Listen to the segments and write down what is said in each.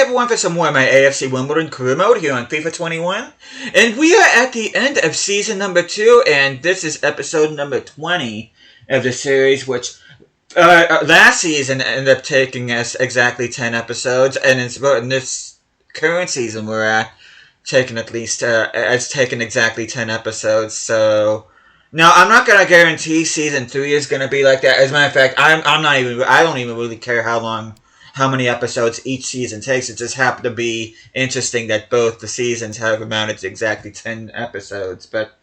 everyone for some more of my AFC Wimbledon career mode here on FIFA 21. And we are at the end of season number 2, and this is episode number 20 of the series, which last season ended up taking us exactly 10 episodes, and in this current season we're at taking it's taken exactly 10 episodes, so... Now, I'm not going to guarantee season 3 is going to be like that. As a matter of fact, I don't even really care how many episodes each season takes. It just happened to be interesting that both the seasons have amounted to exactly 10 episodes. But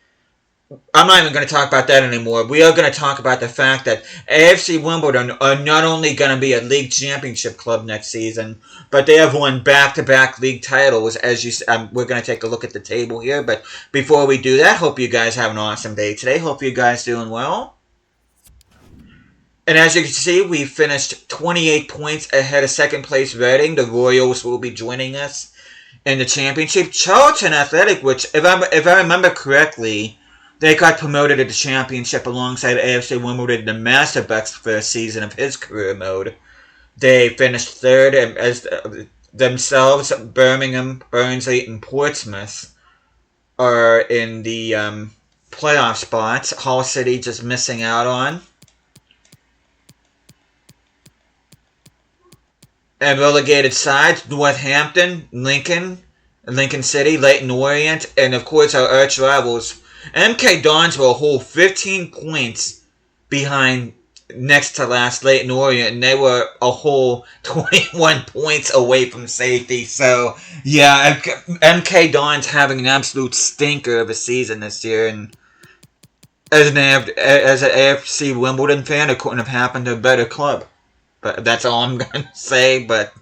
I'm not even going to talk about that anymore. We are going to talk about the fact that AFC Wimbledon are not only going to be a league championship club next season, but they have won back-to-back league titles. We're going to take a look at the table here. But before we do that, hope you guys have an awesome day today. Hope you guys doing well. And as you can see, we finished 28 points ahead of second place Reading. The Royals will be joining us in the championship. Charlton Athletic, which, if I remember correctly, they got promoted to the championship alongside AFC Wimbledon TheMasterBucks first season of his career mode. They finished third as themselves. Birmingham, Barnsley, and Portsmouth are in the playoff spots. Hull City just missing out on. And relegated sides, Northampton, Lincoln City, Leyton Orient, and of course our arch rivals, MK Dons, were a whole 15 points behind next to last Leyton Orient, and they were a whole 21 points away from safety. So, yeah, MK Dons having an absolute stinker of a season this year, and as an AFC Wimbledon fan, it couldn't have happened to a better club. But that's all I'm going to say, but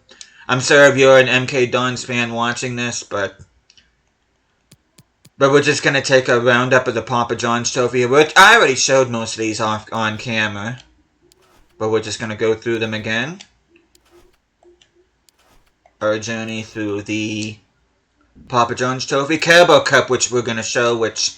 I'm sorry if you're an MK Dons fan watching this, but we're just going to take a roundup of the Papa John's Trophy, which I already showed most of these off on camera, but we're just going to go through them again. Our journey through the Papa John's Trophy. Carabao Cup, which we're going to show, which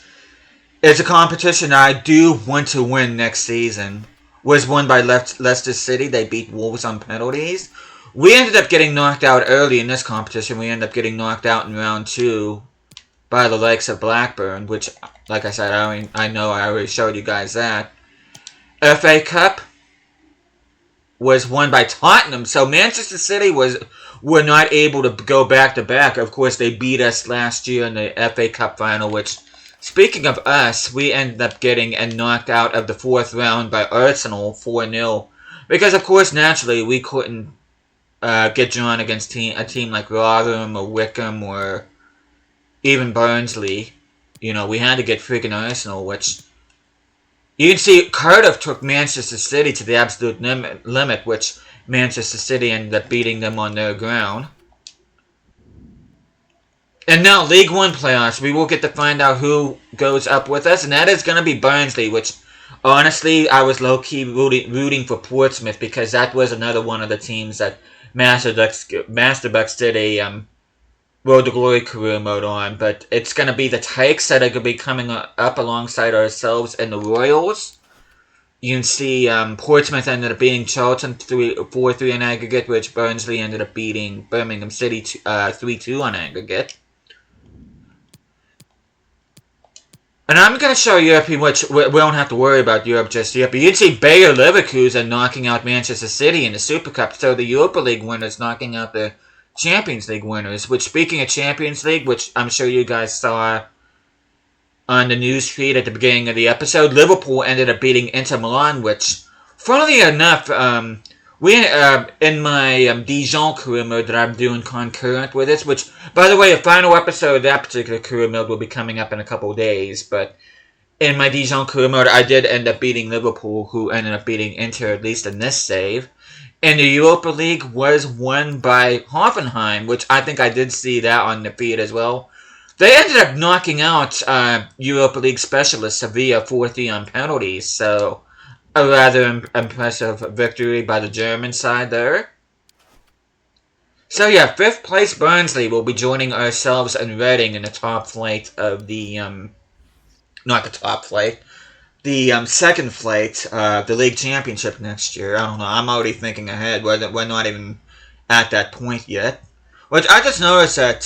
is a competition I do want to win next season. Was won by Leicester City. They beat Wolves on penalties. We ended up getting knocked out early in this competition. We ended up getting knocked out in round 2 by the likes of Blackburn, which, like I said, I know I already showed you guys that. FA Cup was won by Tottenham. So Manchester City were not able to go back-to-back. Of course, they beat us last year in the FA Cup final, which... Speaking of us, we ended up getting knocked out of the 4th round by Arsenal 4-0. Because, of course, naturally, we couldn't get drawn against a team like Rotherham or Wickham or even Barnsley. You know, we had to get freaking Arsenal, which... You can see Cardiff took Manchester City to the absolute limit, which Manchester City ended up beating them on their ground. And now, League One playoffs. We will get to find out who goes up with us. And that is going to be Barnsley, which, honestly, I was low-key rooting for Portsmouth, because that was another one of the teams that MasterBucks did a Road to Glory career mode on. But it's going to be the Tykes that are going to be coming up alongside ourselves and the Royals. You can see Portsmouth ended up beating Charlton 4-3 in aggregate, which Barnsley ended up beating Birmingham City 3-2 on aggregate. And I'm going to show Europe, which we don't have to worry about Europe just yet. But you can see Bayer Leverkusen knocking out Manchester City in the Super Cup. So the Europa League winners knocking out the Champions League winners. Which, speaking of Champions League, which I'm sure you guys saw on the news feed at the beginning of the episode, Liverpool ended up beating Inter Milan, which, funnily enough, in my Dijon career mode that I'm doing concurrent with this, which, by the way, a final episode of that particular career mode will be coming up in a couple of days, but in my Dijon career mode, I did end up beating Liverpool, who ended up beating Inter, at least in this save. And the Europa League was won by Hoffenheim, which I think I did see that on the feed as well. They ended up knocking out Europa League specialist Sevilla 4-3 on penalties, so... A rather impressive victory by the German side there. So yeah, 5th place Barnsley will be joining ourselves and Reading in the top flight of the, not the top flight, the 2nd flight, the league championship next year. I don't know, I'm already thinking ahead, we're not even at that point yet. Which I just noticed that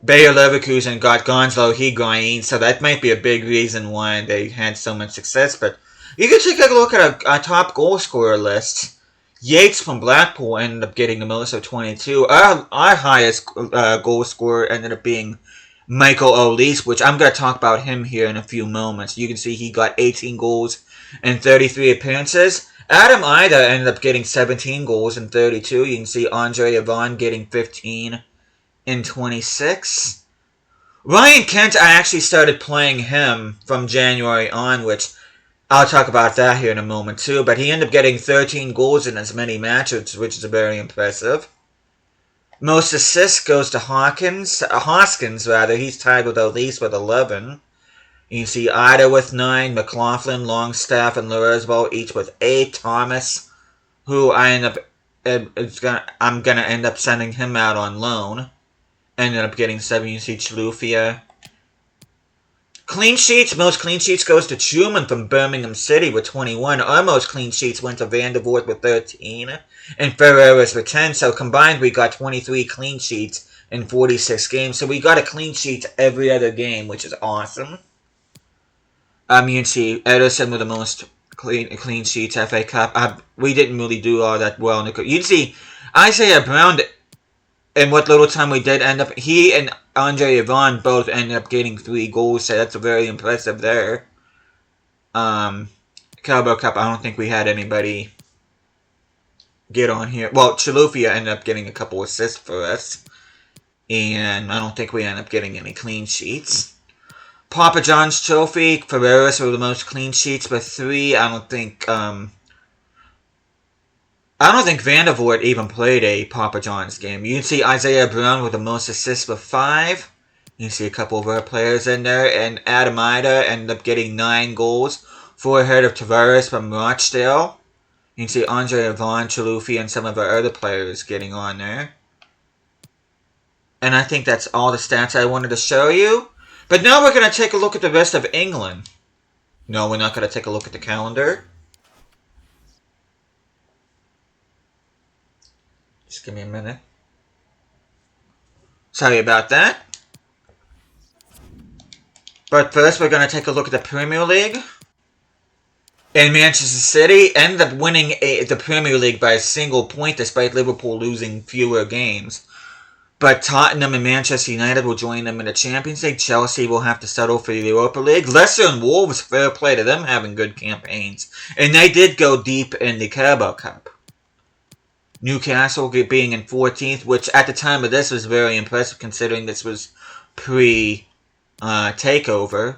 Bayer Leverkusen got Gonzalo Higuain, so that might be a big reason why they had so much success. But you can take a look at a top goal scorer list. Yates from Blackpool ended up getting the most of 22. Our highest goal scorer ended up being Michael Olise, which I'm going to talk about him here in a few moments. You can see he got 18 goals and 33 appearances. Adam Ida ended up getting 17 goals and 32. You can see Andre Yvonne getting 15 and 26. Ryan Kent, I actually started playing him from January on, which I'll talk about that here in a moment too. But he ended up getting 13 goals in as many matches, which is very impressive. Most assists goes to Hoskins, rather. He's tied with Olise with 11. You can see Ida with 9, McLaughlin, Longstaff, and Loresbo each with 8. Thomas, who I'm gonna end up sending him out on loan, ended up getting 7. You see Chilufya. Clean sheets, most clean sheets goes to Truman from Birmingham City with 21. Our most clean sheets went to Van der Voort with 13 and Ferreras with 10. So combined we got 23 clean sheets in 46 games. So we got a clean sheet every other game, which is awesome. You can see Edison with the most clean sheets, FA Cup. We didn't really do all that well in the cup. You can see Isaiah Brown, in what little time we did end up, he and Andre Yvonne both ended up getting 3 goals, so that's very impressive there. Carabao Cup, I don't think we had anybody get on here. Well, Chilufya ended up getting a couple assists for us, and I don't think we ended up getting any clean sheets. Papa John's Trophy, Ferreras were the most clean sheets with 3. I don't think Van der Voort even played a Papa John's game. You can see Isaiah Brown with the most assists with 5. You can see a couple of our players in there. And Adam Ida ended up getting 9 goals. 4 ahead of Tavares from Rochdale. You can see Andre Yvonne, Chilufya, and some of our other players getting on there. And I think that's all the stats I wanted to show you. But now we're going to take a look at the rest of England. No, we're not going to take a look at the calendar. Just give me a minute. Sorry about that. But first we're going to take a look at the Premier League. And Manchester City ended up winning the Premier League by a single point despite Liverpool losing fewer games. But Tottenham and Manchester United will join them in the Champions League. Chelsea will have to settle for the Europa League. Leicester and Wolves, fair play to them having good campaigns. And they did go deep in the Carabao Cup. Newcastle being in 14th, which at the time of this was very impressive considering this was pre-takeover.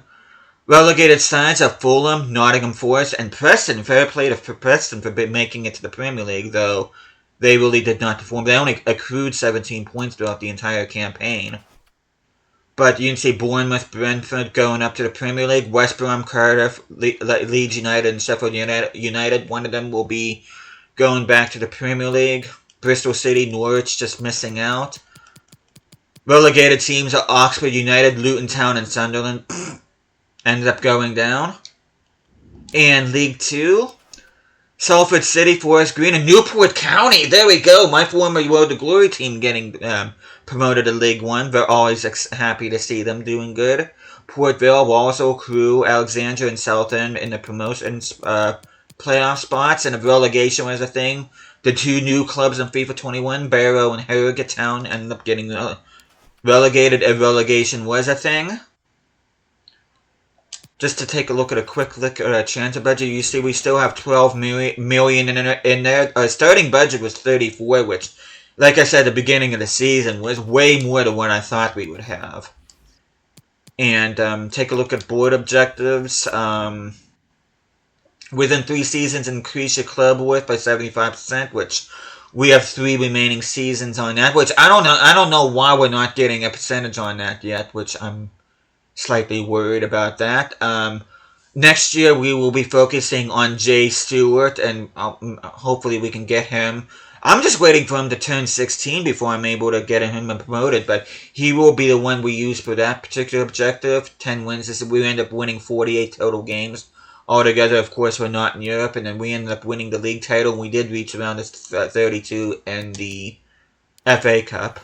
Relegated sides are Fulham, Nottingham Forest, and Preston. Fair play to Preston for making it to the Premier League, though they really did not perform. They only accrued 17 points throughout the entire campaign. But you can see Bournemouth, Brentford going up to the Premier League. West Brom, Cardiff, Leeds United, and Sheffield United. One of them will be going back to the Premier League. Bristol City, Norwich just missing out. Relegated teams are Oxford United, Luton Town, and Sunderland. Ended up going down. And League 2, Salford City, Forest Green, and Newport County. There we go. My former Road to Glory team getting promoted to League 1. We're always happy to see them doing good. Port Vale, Walsall, Crewe, Alexandria, and Southend in the promotion playoff spots. And if relegation was a thing, the 2 new clubs in FIFA 21, Barrow and Harrogate Town, ended up getting relegated if relegation was a thing. Just to take a look at a quick look at our transfer budget, you see we still have 12 million in there. Our starting budget was 34, which, like I said at the beginning of the season, was way more than what I thought we would have. And take a look at board objectives. Within 3 seasons, increase your club worth by 75%, which we have 3 remaining seasons on that. Which I don't know why we're not getting a percentage on that yet, which I'm slightly worried about that. Next year we will be focusing on Jay Stewart, and hopefully we can get him. I'm just waiting for him to turn 16 before I'm able to get him promoted, but he will be the one we use for that particular objective. 10 wins. We end up winning 48 total games altogether. Of course, we're not in Europe, and then we ended up winning the league title. We did reach around 32 in the FA Cup.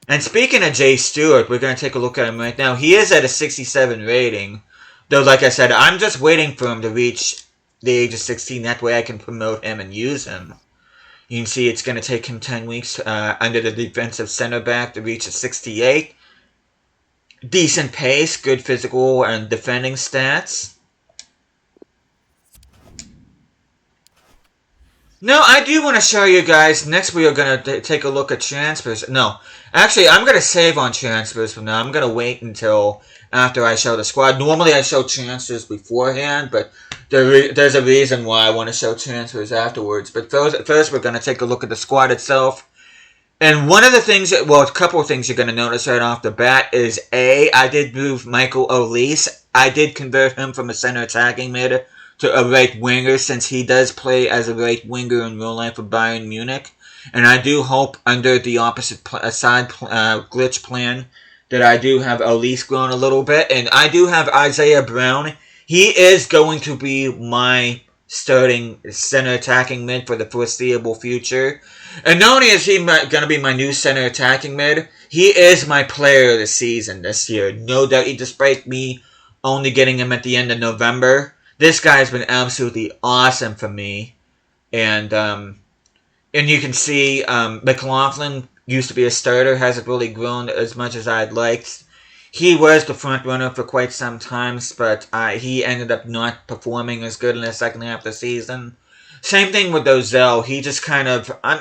And speaking of Jay Stewart, we're going to take a look at him right now. He is at a 67 rating. Though, like I said, I'm just waiting for him to reach the age of 16. That way I can promote him and use him. You can see it's going to take him 10 weeks under the defensive center back to reach a 68. Decent pace, good physical and defending stats. No, I do want to show you guys. Next, we are going to take a look at transfers. No, actually, I'm going to save on transfers from now. I'm going to wait until after I show the squad. Normally, I show transfers beforehand, but there's a reason why I want to show transfers afterwards. But first, we're going to take a look at the squad itself. And one of the things, well, a couple of things you're going to notice right off the bat is I did move Michael Olise. I did convert him from a center attacking mid to a right winger, since he does play as a right winger in real life for Bayern Munich. And I do hope under the opposite side glitch plan that I do have Olise grown a little bit. And I do have Isaiah Brown. He is going to be my starting center attacking mid for the foreseeable future. And not only is he going to be my new center attacking mid, he is my player of the season this year. No doubt, despite me only getting him at the end of November. This guy's been absolutely awesome for me. And you can see McLaughlin used to be a starter, hasn't really grown as much as I'd liked. He was the front runner for quite some times, but he ended up not performing as good in the second half of the season. Same thing with Ozell. He just kind of... I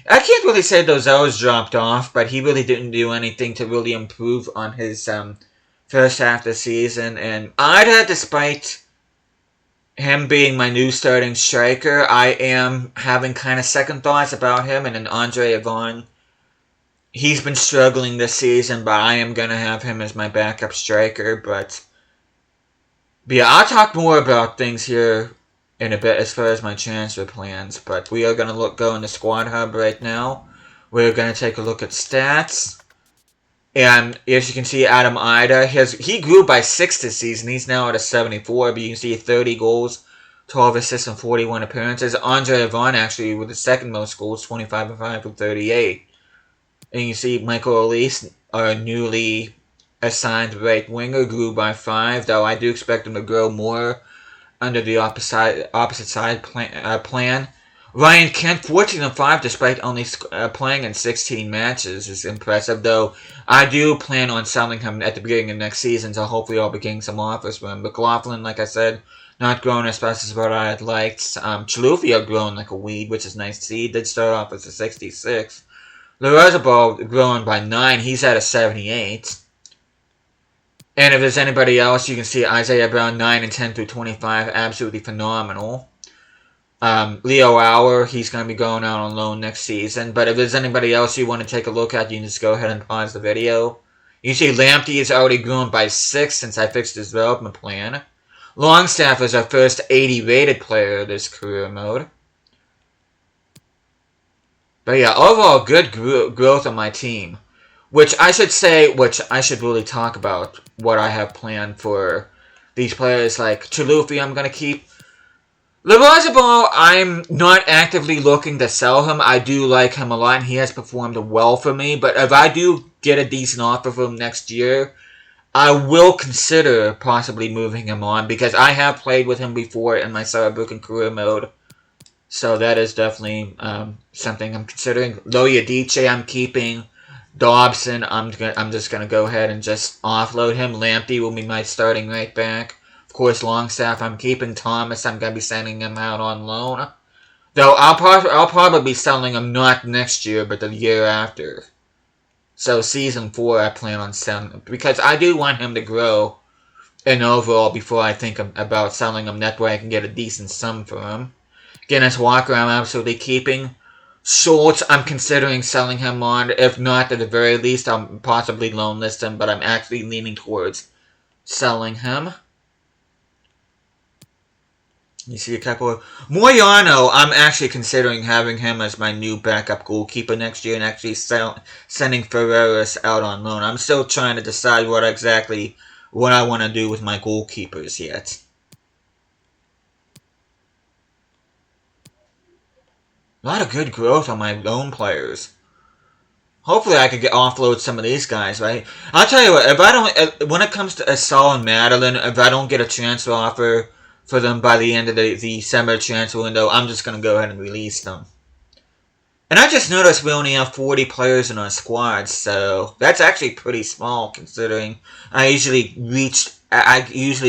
can't really say Ozell's dropped off, but he really didn't do anything to really improve on his first half of the season. And Ida, despite him being my new starting striker, I am having kind of second thoughts about him. And then Andre Yvonne, he's been struggling this season, but I am going to have him as my backup striker. But yeah, I'll talk more about things here in a bit as far as my transfer plans. But we are going to go in the squad hub right now. We're going to take a look at stats. And as you can see, Adam Ida, he grew by 6 this season. He's now at a 74, but you can see 30 goals, 12 assists, and 41 appearances. Andre Yvonne, actually, with the second most goals, 25 and 5 with 38. And you see Michael Olise, our newly assigned right winger, grew by 5, though I do expect him to grow more under the opposite side plan. Ryan Kent, 14 and 5, despite only playing in 16 matches, is impressive. Though I do plan on selling him at the beginning of next season, so hopefully I'll be getting some offers from him. McLaughlin, like I said, not growing as fast as what I had liked. Chilufya growing like a weed, which is nice to see. He did start off as a 66. Larrazabal growing by 9. He's at a 78. And if there's anybody else, you can see Isaiah Brown, 9 and 10 through 25, absolutely phenomenal. Leo Auer, he's going to be going out on loan next season. But if there's anybody else you want to take a look at, you can just go ahead and pause the video. You see Lamptey is already grown by 6 since I fixed his development plan. Longstaff is our first 80 rated player of this career mode. But yeah, overall good growth on my team. Which I should really talk about what I have planned for these players. Like Chilufya, I'm going to keep. Larrazabal, I'm not actively looking to sell him. I do like him a lot, and he has performed well for me. But if I do get a decent offer from him next year, I will consider possibly moving him on, because I have played with him before in my Saarbrücken career mode. So that is definitely something I'm considering. Loyadice, I'm keeping. Dobson, I'm just going to go ahead and just offload him. Lamptey will be my starting right back. Of course, Longstaff, I'm keeping. Thomas, I'm going to be sending him out on loan. Though I'll probably be selling him not next year, but the year after. So season 4, I plan on selling him, because I do want him to grow in overall before I think about selling him. That way I can get a decent sum for him. Guinness Walker, I'm absolutely keeping. Schultz, I'm considering selling him on. If not, at the very least, I'll possibly loan list him, but I'm actually leaning towards selling him. You see a couple of... Moyano, I'm actually considering having him as my new backup goalkeeper next year and actually sending Ferreras out on loan. I'm still trying to decide what I want to do with my goalkeepers yet. A lot of good growth on my loan players. hopefully I could offload some of these guys, right? I'll tell you what, if I don't, when it comes to Asal and Madeline, if I don't get a transfer offer for them by the end of the summer transfer window, I'm just going to go ahead and release them. And I just noticed we only have 40 players in our squad, so that's actually pretty small considering I usually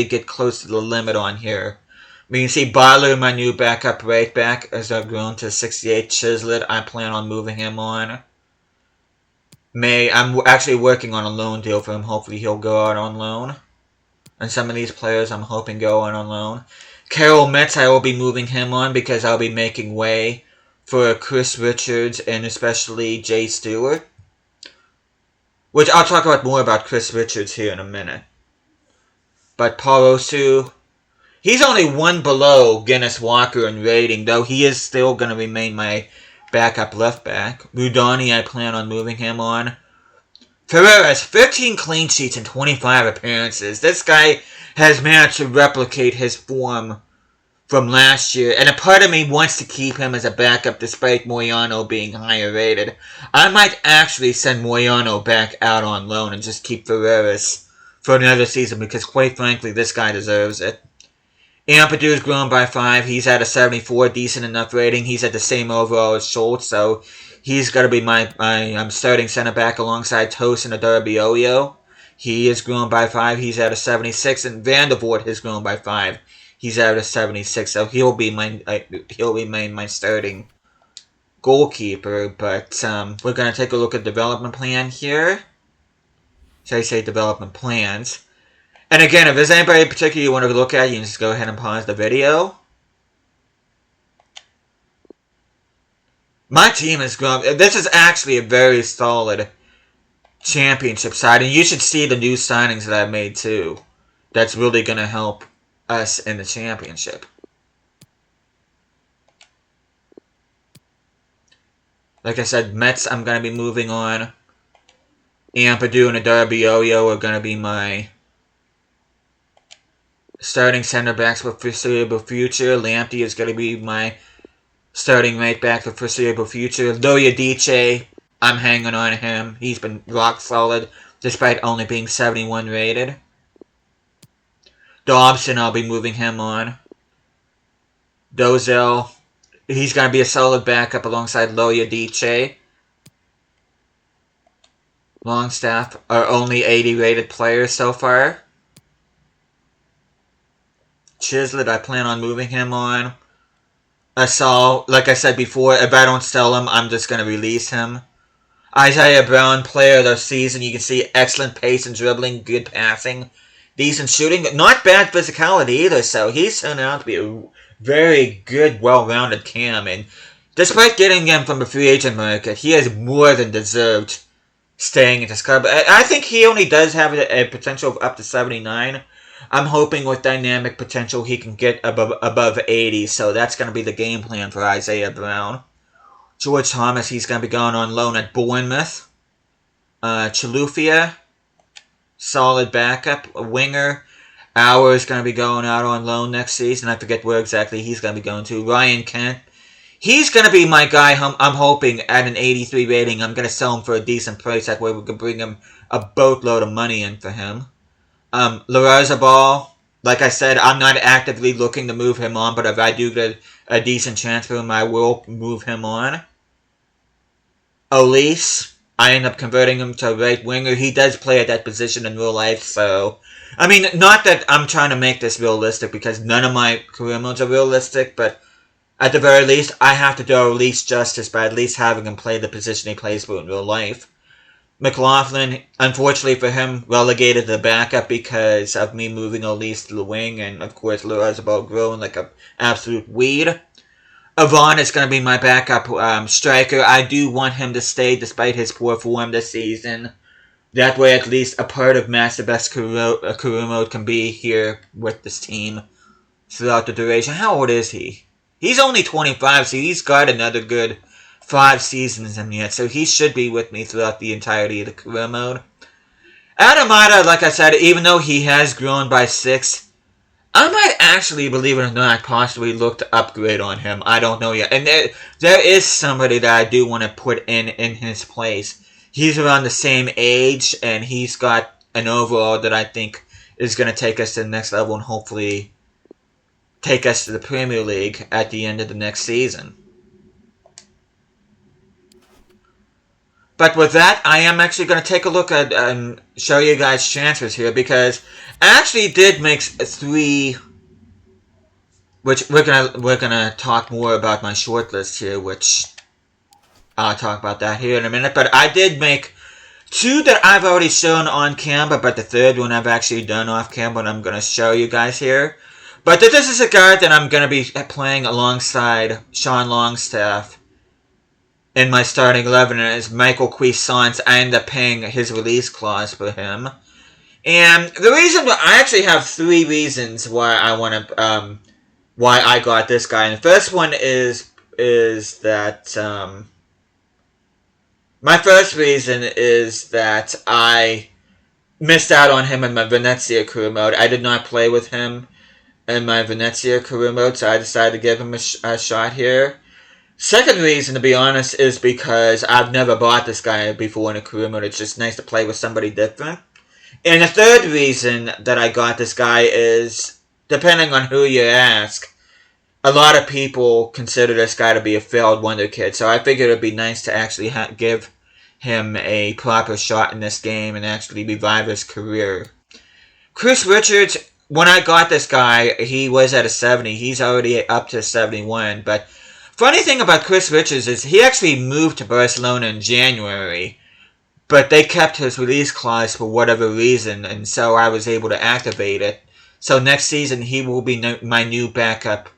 get close to the limit on here. I mean, you see Byler, my new backup right back, as I've grown to 68. Chislett, I plan on moving him on. I'm actually working on a loan deal for him. Hopefully he'll go out on loan. And some of these players I'm hoping go out on loan. Carol Metz, I will be moving him on because I'll be making way for Chris Richards and especially Jay Stewart. Which I'll talk about more about Chris Richards here in a minute. But Paul Osu, he's only one below Guinness Walker in rating, though he is still going to remain my backup left back. Rudani, I plan on moving him on. Ferreras, 15 clean sheets and 25 appearances. This guy has managed to replicate his form from last year, and a part of me wants to keep him as a backup despite Moyano being higher rated. I might actually send Moyano back out on loan and just keep Ferreras for another season because, quite frankly, this guy deserves it. Ampadu has grown by 5. He's at a 74, decent enough rating. He's at the same overall as Schultz, so he's got to be my starting center back alongside Toast and Adarbioyo. He has grown by 5. He's at a 76, and Vandervoort has grown by 5. He's at a 76, so he'll remain my starting goalkeeper. But we're gonna take a look at development plan here. So I say development plans. And again, if there's anybody in particular you want to look at, you can just go ahead and pause the video. My team has grown. This is actually a very solid championship side, and you should see the new signings that I've made too. That's really going to help us in the championship. Like I said, Mets I'm going to be moving on. Ampadu and Adarbioyo are going to be my starting center backs for foreseeable future. Lamptey is going to be my starting right back for foreseeable future. Loyadice, I'm hanging on him. He's been rock solid despite only being 71 rated. Dobson, I'll be moving him on. Dozel, he's going to be a solid backup alongside Loyadice. Longstaff are only 80 rated players so far. Chislett, I plan on moving him on. Asal, like I said before, if I don't sell him, I'm just going to release him. Isaiah Brown, player of the season. You can see excellent pace and dribbling, good passing, decent shooting, not bad physicality either, so he's turned out to be a very good, well-rounded cam, and despite getting him from the free agent market, he has more than deserved staying at this club. I think he only does have a potential of up to 79. I'm hoping with dynamic potential he can get above 80, so that's going to be the game plan for Isaiah Brown. George Thomas, he's going to be going on loan at Bournemouth. Chilufya, solid backup, a winger. Auer is going to be going out on loan next season. I forget where exactly he's going to be going to. Ryan Kent, he's going to be my guy. I'm hoping at an 83 rating. I'm going to sell him for a decent price. That way we can bring him a boatload of money in for him. Larrazabal, like I said, I'm not actively looking to move him on, but if I do get a decent chance for him, I will move him on. Olise, I end up converting him to a right winger. He does play at that position in real life, so... I mean, not that I'm trying to make this realistic, because none of my career modes are realistic, but at the very least, I have to do Olise justice by at least having him play the position he plays for in real life. McLaughlin, unfortunately for him, relegated to the backup because of me moving Olise to the wing, and of course, Larrazabal growing like an absolute weed. Avon is going to be my backup striker. I do want him to stay despite his poor form this season. That way, at least a part of MasterBucks career mode can be here with this team throughout the duration. How old is he? He's only 25, so he's got another good 5 seasons in yet, so he should be with me throughout the entirety of the career mode. Adamada, like I said, even though he has grown by 6, I might actually, believe it or not, possibly look to upgrade on him. I don't know yet. And there is somebody that I do want to put in his place. he's around the same age, and he's got an overall that I think is going to take us to the next level and hopefully take us to the Premier League at the end of the next season. But with that, I am actually going to take a look at and show you guys transfers here, because I actually did make 3, which we're gonna talk more about my short list here, which I'll talk about that here in a minute. But I did make 2 that I've already shown on camera, but the third one I've actually done off camera, and I'm going to show you guys here. But this is a guy that I'm going to be playing alongside Sean Longstaff in my starting 11, and it's Michael Cuisance. I ended up paying his release clause for him. And the reason, I actually have 3 reasons why I want to, why I got this guy. And the first one is that, my first reason is that I missed out on him in my Venezia career mode. I did not play with him in my Venezia career mode, so I decided to give him a shot here. Second reason, to be honest, is because I've never bought this guy before in a career mode. It's just nice to play with somebody different. And the third reason that I got this guy is, depending on who you ask, a lot of people consider this guy to be a failed wonder kid. So I figured it would be nice to actually give him a proper shot in this game and actually revive his career. Chris Richards, when I got this guy, he was at a 70. He's already up to 71, but funny thing about Chris Richards is he actually moved to Barcelona in January, but they kept his release clause for whatever reason, and so I was able to activate it. So next season, he will be my new backup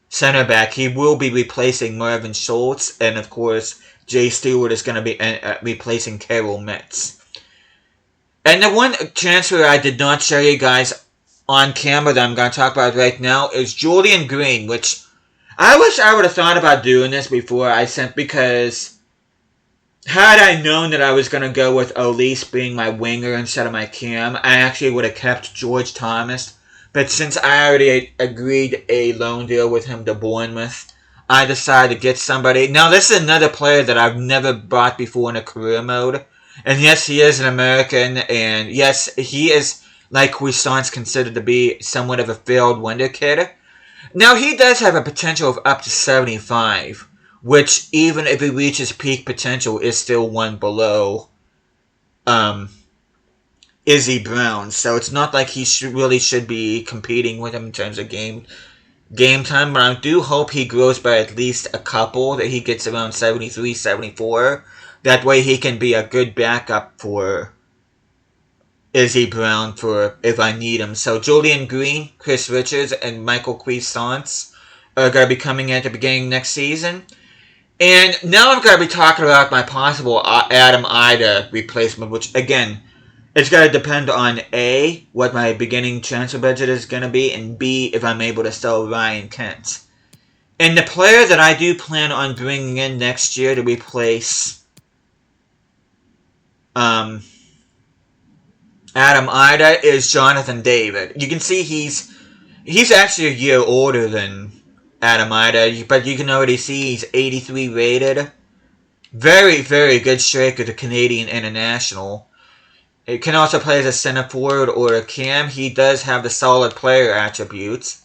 center back. He will be replacing Marvin Schultz, and of course, Jay Stewart is going to be replacing Carol Metz. And the one transfer I did not show you guys on camera that I'm going to talk about right now is Julian Green, which I wish I would have thought about doing this before I sent, because had I known that I was going to go with Elise being my winger instead of my cam, I actually would have kept George Thomas. But since I already agreed a loan deal with him to Bournemouth, I decided to get somebody. Now, this is another player that I've never bought before in a career mode. And yes, he is an American, and yes, he is, like Cuisance, considered to be somewhat of a failed wonder kid. Now, he does have a potential of up to 75, which, even if he reaches peak potential, is still one below Izzy Brown. So it's not like he really should be competing with him in terms of game time, but I do hope he grows by at least a couple, that he gets around 73, 74. That way he can be a good backup for Izzy Brown for if I need him. So Julian Green, Chris Richards, and Michael Cuisance are going to be coming in at the beginning next season. And now I'm going to be talking about my possible Adam Ida replacement, which, again, it's going to depend on A, what my beginning transfer budget is going to be, and B, if I'm able to sell Ryan Kent. And the player that I do plan on bringing in next year to replace Adam Ida is Jonathan David. You can see he's actually a year older than Adam Ida, but you can already see he's 83 rated. Very, very good striker to Canadian International. It can also play as a center forward or a cam. He does have the solid player attributes.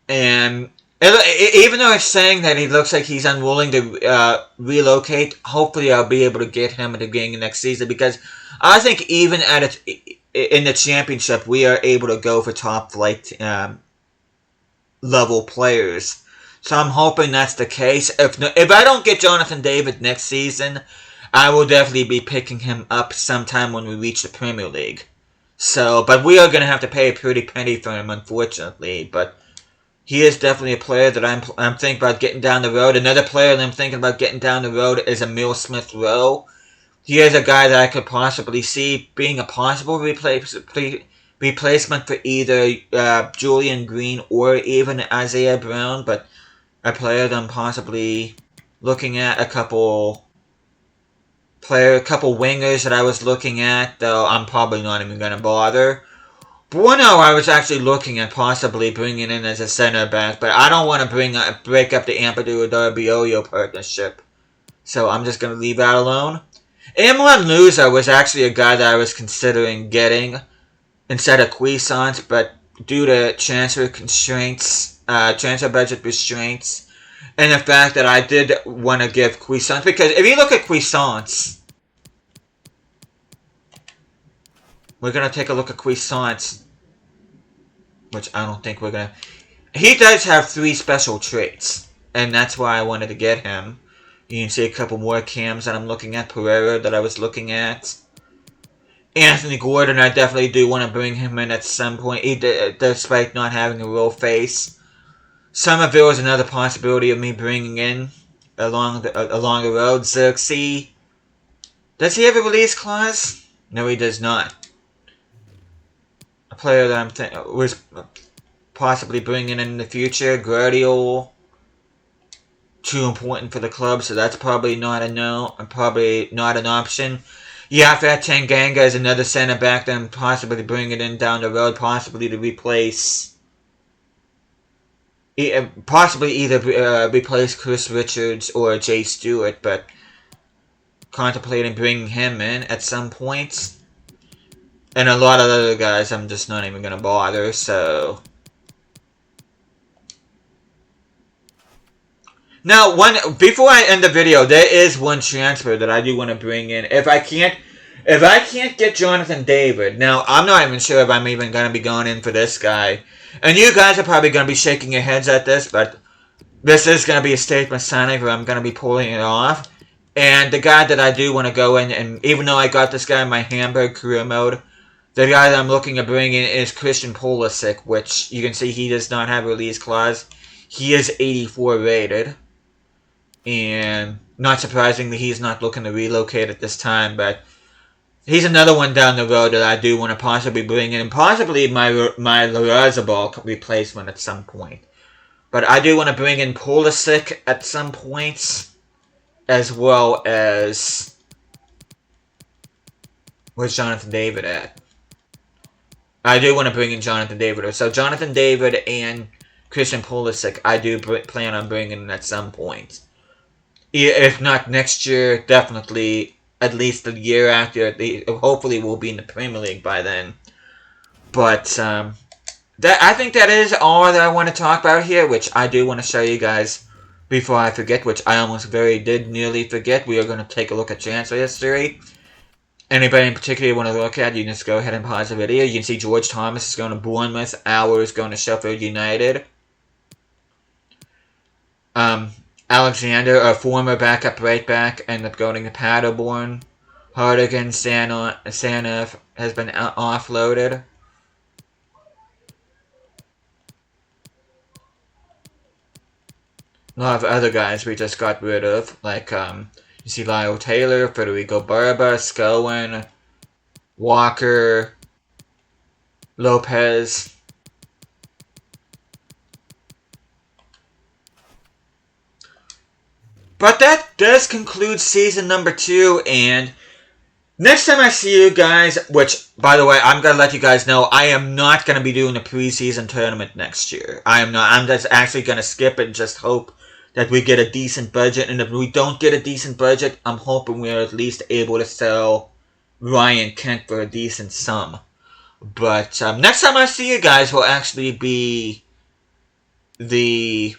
And even though it's saying that he looks like he's unwilling to relocate, hopefully I'll be able to get him at the beginning of next season, because I think even in the championship, we are able to go for top flight level players. So I'm hoping that's the case. If I don't get Jonathan David next season, I will definitely be picking him up sometime when we reach the Premier League. So, but we are going to have to pay a pretty penny for him, unfortunately. But he is definitely a player that I'm thinking about getting down the road. Another player that I'm thinking about getting down the road is Emil Smith-Rowe. He is a guy that I could possibly see being a possible replacement for either Julian Green or even Isaiah Brown, but a player that I'm possibly looking at. A couple wingers that I was looking at, though I'm probably not even going to bother. Bueno, I was actually looking at possibly bringing in as a center back, but I don't want to break up the Ampadu Darbioyo partnership. So I'm just going to leave that alone. Amlon Luza was actually a guy that I was considering getting instead of Cuisance, but due to transfer constraints, transfer budget restraints, and the fact that I did want to give Cuisance, because if you look at Cuisance, we're going to take a look at Cuisance, which I don't think we're going to... He does have 3 special traits, and that's why I wanted to get him. You can see a couple more cams that I'm looking at. Pereira that I was looking at. Anthony Gordon, I definitely do want to bring him in at some point, despite not having a real face. Somerville is another possibility of me bringing in along the road. Xerxes, does he have a release clause? No, he does not. A player that I'm was possibly bringing in the future, Guardiola. Too important for the club, so that's probably not a no, and probably not an option. Yafat Tanganga is another center back that I'm possibly bringing in down the road, possibly to replace, possibly either replace Chris Richards or Jay Stewart, but contemplating bringing him in at some point. And a lot of other guys I'm just not even gonna bother, so. Now, before I end the video, there is one transfer that I do want to bring in. If I can't get Jonathan David, now I'm not even sure if I'm even going to be going in for this guy. And you guys are probably going to be shaking your heads at this, but this is going to be a statement signing where I'm going to be pulling it off. And the guy that I do want to go in, and even though I got this guy in my Hamburg career mode, the guy that I'm looking to bring in is Christian Pulisic, which you can see he does not have a release clause. He is 84 rated. And not surprisingly, he's not looking to relocate at this time, but he's another one down the road that I do want to possibly bring in, possibly my Lorazabal replacement at some point. But I do want to bring in Pulisic at some point, as well as... Where's Jonathan David at? I do want to bring in Jonathan David. So Jonathan David and Christian Pulisic, I do plan on bringing in at some point. If not next year, definitely at least the year after. Hopefully we'll be in the Premier League by then. But I think that is all that I want to talk about here, which I do want to show you guys before I forget, which I almost did nearly forget. We are going to take a look at transfer history. Anybody in particular you want to look at, you can just go ahead and pause the video. You can see George Thomas is going to Bournemouth, Auer is going to Sheffield United. Alexander, a former backup right back, ended up going to Paderborn. Hardigan Sanov has been offloaded. A lot of other guys we just got rid of, like you see Lyle Taylor, Federico Barba, Scowen, Walker, Lopez. But that does conclude season number 2, and next time I see you guys, which, by the way, I'm going to let you guys know, I am not going to be doing a preseason tournament next year. I am not. I'm just actually going to skip it and just hope that we get a decent budget, and if we don't get a decent budget, I'm hoping we're at least able to sell Ryan Kent for a decent sum. But next time I see you guys will actually be the...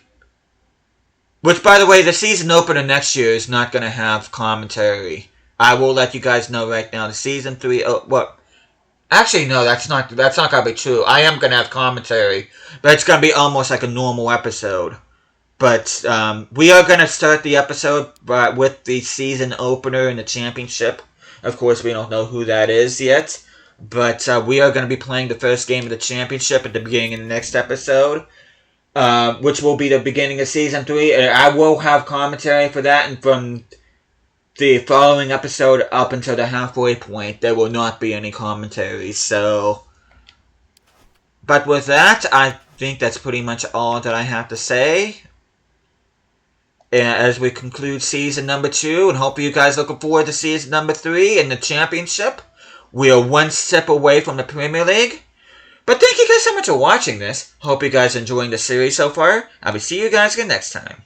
Which, by the way, the season opener next year is not going to have commentary. I will let you guys know right now. The season 3... Actually, no, that's not going to be true. I am going to have commentary. But it's going to be almost like a normal episode. But we are going to start the episode with the season opener in the championship. Of course, we don't know who that is yet. But we are going to be playing the first game of the championship at the beginning of the next episode. Which will be the beginning of Season 3. I will have commentary for that, and from the following episode up until the halfway point, there will not be any commentary, so... But with that, I think that's pretty much all that I have to say. As we conclude Season number 2, and hope you guys looking forward to Season number 3 in the Championship. We are one step away from the Premier League. But thank you guys so much for watching this. Hope you guys are enjoying the series so far. I will see you guys again next time.